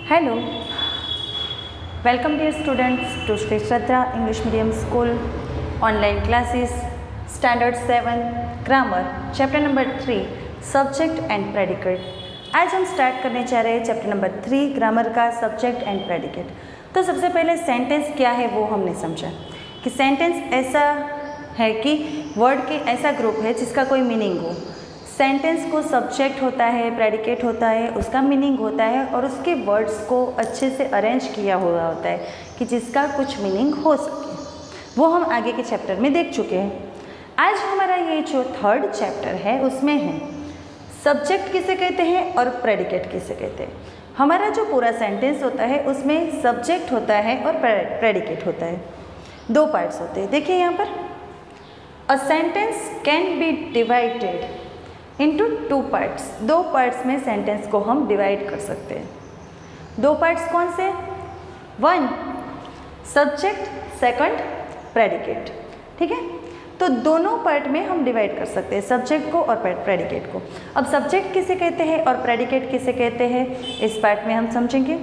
Hello, welcome dear students to Sri Shraddha English Medium School online classes Standard 7 Grammar Chapter number 3 Subject and Predicate। आज हम start करने जा रहे हैं chapter number 3 grammar का subject and predicate. तो सबसे पहले सेंटेंस क्या है वो हमने समझा कि सेंटेंस ऐसा है कि वर्ड के ऐसा ग्रुप है जिसका कोई मीनिंग हो। सेंटेंस को सब्जेक्ट होता है, प्रेडिकेट होता है, उसका मीनिंग होता है और उसके वर्ड्स को अच्छे से अरेंज किया हुआ होता है कि जिसका कुछ मीनिंग हो सके। वो हम आगे के चैप्टर में देख चुके हैं। आज हमारा ये जो थर्ड चैप्टर है उसमें है सब्जेक्ट किसे कहते हैं और प्रेडिकेट किसे कहते हैं। हमारा जो पूरा सेंटेंस होता है उसमें सब्जेक्ट होता है और प्रेडिकेट होता है। दो पार्ट्स होते हैं। देखिए यहाँ पर a sentence can be divided into two parts. दो पार्ट्स में सेंटेंस को हम डिवाइड कर सकते हैं। दो पार्ट्स कौन से? One subject, second predicate. ठीक है, तो दोनों पार्ट में हम डिवाइड कर सकते हैं, सब्जेक्ट को और प्रेडिकेट को। अब सब्जेक्ट किसे कहते हैं और प्रेडिकेट किसे कहते हैं इस पार्ट में हम समझेंगे।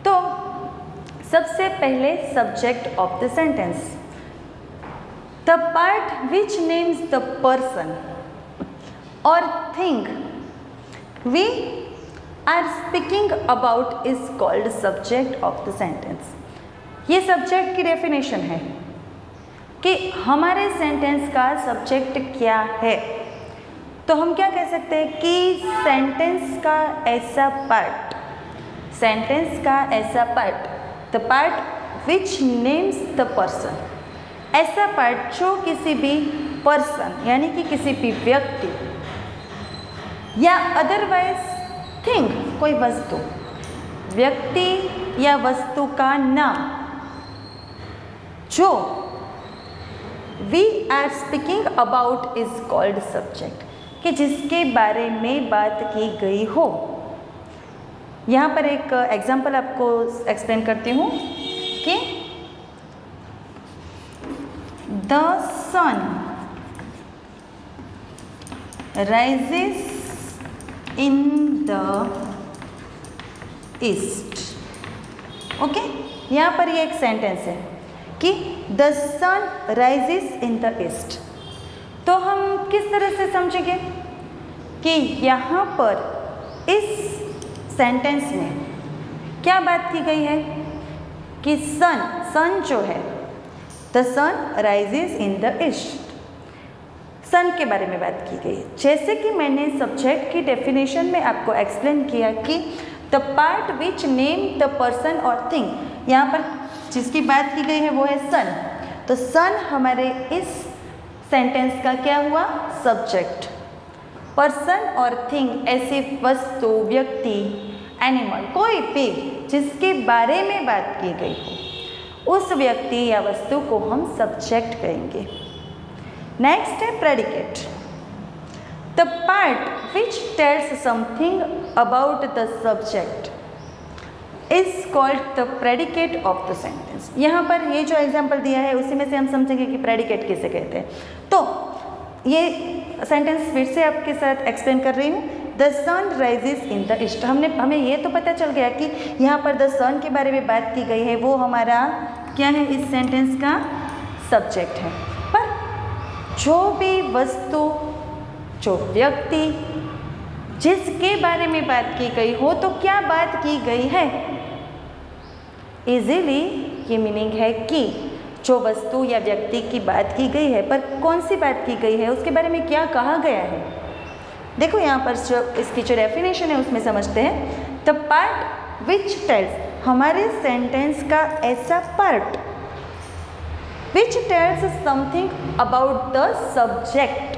तो सबसे पहले subject of the sentence, the part which names the person or thing we are speaking about is called subject of the sentence। ये सब्जेक्ट की डेफिनेशन है कि हमारे सेंटेंस का सब्जेक्ट क्या है। तो हम क्या कह सकते हैं कि सेंटेंस का ऐसा पार्ट, सेंटेंस का ऐसा part, the part which names the person, ऐसा पार्ट जो किसी भी पर्सन यानी कि किसी भी व्यक्ति या अदरवाइज थिंग, कोई वस्तु, व्यक्ति या वस्तु का नाम जो we are speaking about is called subject, कि जिसके बारे में बात की गई हो। यहाँ पर एक एग्जाम्पल आपको एक्सप्लेन करती हूँ कि the sun rises in the east। Okay, यहाँ पर ये एक सेंटेंस है कि the sun rises in the east। तो हम किस तरह से समझेंगे कि यहाँ पर इस सेंटेंस में क्या बात की गई है कि सन जो है, the sun rises in the east, सन के बारे में बात की गई है। जैसे कि मैंने सब्जेक्ट की डेफिनेशन में आपको एक्सप्लेन किया कि the part which name the person और थिंग, यहाँ पर जिसकी बात की गई है वो है सन। तो सन हमारे इस सेंटेंस का क्या हुआ? सब्जेक्ट। पर्सन और थिंग ऐसी वस्तु, व्यक्ति, एनिमल, कोई भी जिसके बारे में बात की गई हो उस व्यक्ति या वस्तु को हम सब्जेक्ट कहेंगे। नेक्स्ट है predicate, the part which tells something about the subject is called the predicate of the sentence. यहाँ पर ये जो एग्जाम्पल दिया है उसी में से हम समझेंगे कि प्रेडिकेट किसे कहते हैं। तो ये सेंटेंस फिर से आपके साथ एक्सप्लेन कर रही हूँ। The sun rises in the east, हमें ये तो पता चल गया कि यहाँ पर द सन के बारे में बात की गई है, वो हमारा क्या है, इस सेंटेंस का सब्जेक्ट है। पर जो भी वस्तु, जो व्यक्ति जिसके बारे में बात की गई हो, तो क्या बात की गई है? इजीली ये मीनिंग है कि जो वस्तु या व्यक्ति की बात की गई है, पर कौन सी बात की गई है, उसके बारे में क्या कहा गया है। देखो यहाँ पर जो इसकी जो डेफिनेशन है उसमें समझते हैं। द पार्ट विच टेल्स, हमारे सेंटेंस का ऐसा part which tells something about the subject,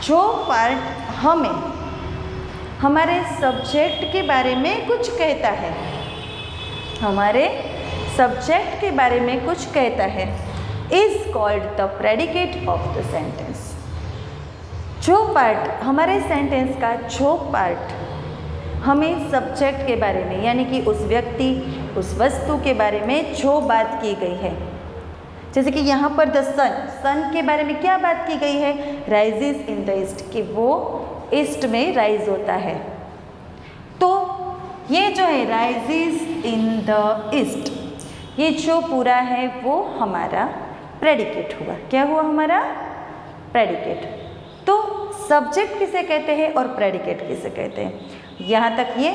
जो पार्ट हमें हमारे सब्जेक्ट के बारे में कुछ कहता है, हमारे सब्जेक्ट के बारे में कुछ कहता है, is called the predicate of the sentence। जो पार्ट हमारे सेंटेंस का, जो पार्ट हमें सब्जेक्ट के बारे में यानी कि उस व्यक्ति, उस वस्तु के बारे में जो बात की गई है, जैसे कि यहाँ पर द सन के बारे में क्या बात की गई है? राइजेस इन द ईस्ट, कि वो ईस्ट में राइज होता है। तो ये जो है राइजेस इन द ईस्ट, ये जो पूरा है वो हमारा प्रेडिकेट हुआ। क्या हुआ हमारा? प्रेडिकेट। तो सब्जेक्ट किसे कहते हैं और प्रेडिकेट किसे कहते हैं, यहाँ तक ये।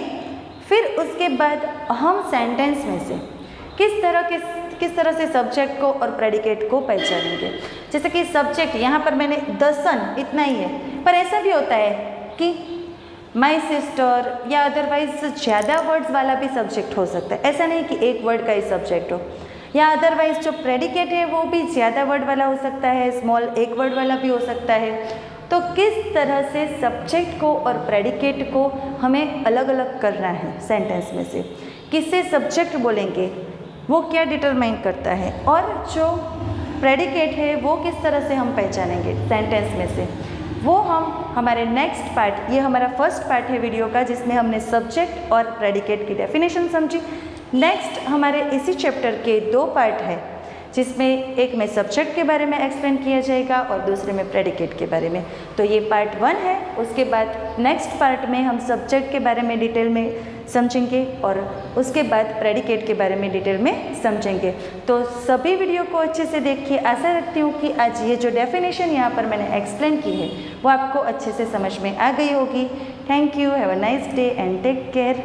फिर उसके बाद हम सेंटेंस में से किस तरह से सब्जेक्ट को और प्रेडिकेट को पहचानेंगे। जैसे कि सब्जेक्ट यहाँ पर मैंने द सन इतना ही है, पर ऐसा भी होता है कि माई सिस्टर या अदरवाइज ज़्यादा वर्ड्स वाला भी सब्जेक्ट हो सकता है। ऐसा नहीं कि एक वर्ड का ही सब्जेक्ट हो, या अदरवाइज जो प्रेडिकेट है वो भी ज़्यादा वर्ड वाला हो सकता है, स्मॉल एक वर्ड वाला भी हो सकता है। तो किस तरह से सब्जेक्ट को और प्रेडिकेट को हमें अलग अलग करना है सेंटेंस में से, किससे सब्जेक्ट बोलेंगे वो क्या डिटरमाइन करता है, और जो प्रेडिकेट है वो किस तरह से हम पहचानेंगे सेंटेंस में से, वो हम हमारे नेक्स्ट पार्ट, ये हमारा फर्स्ट पार्ट है वीडियो का जिसमें हमने सब्जेक्ट और प्रेडिकेट की डेफिनेशन समझी। नेक्स्ट हमारे इसी चैप्टर के 2 पार्ट है जिसमें एक में सब्जेक्ट के बारे में एक्सप्लेन किया जाएगा और दूसरे में प्रेडिकेट के बारे में। तो ये पार्ट 1 है। उसके बाद नेक्स्ट पार्ट में हम सब्जेक्ट के बारे में डिटेल में समझेंगे और उसके बाद प्रेडिकेट के बारे में डिटेल में समझेंगे। तो सभी वीडियो को अच्छे से देखिए। आशा रखती हूँ कि आज ये जो डेफिनेशन यहाँ पर मैंने एक्सप्लेन की है वो आपको अच्छे से समझ में आ गई होगी। Thank you, have a nice day and take care.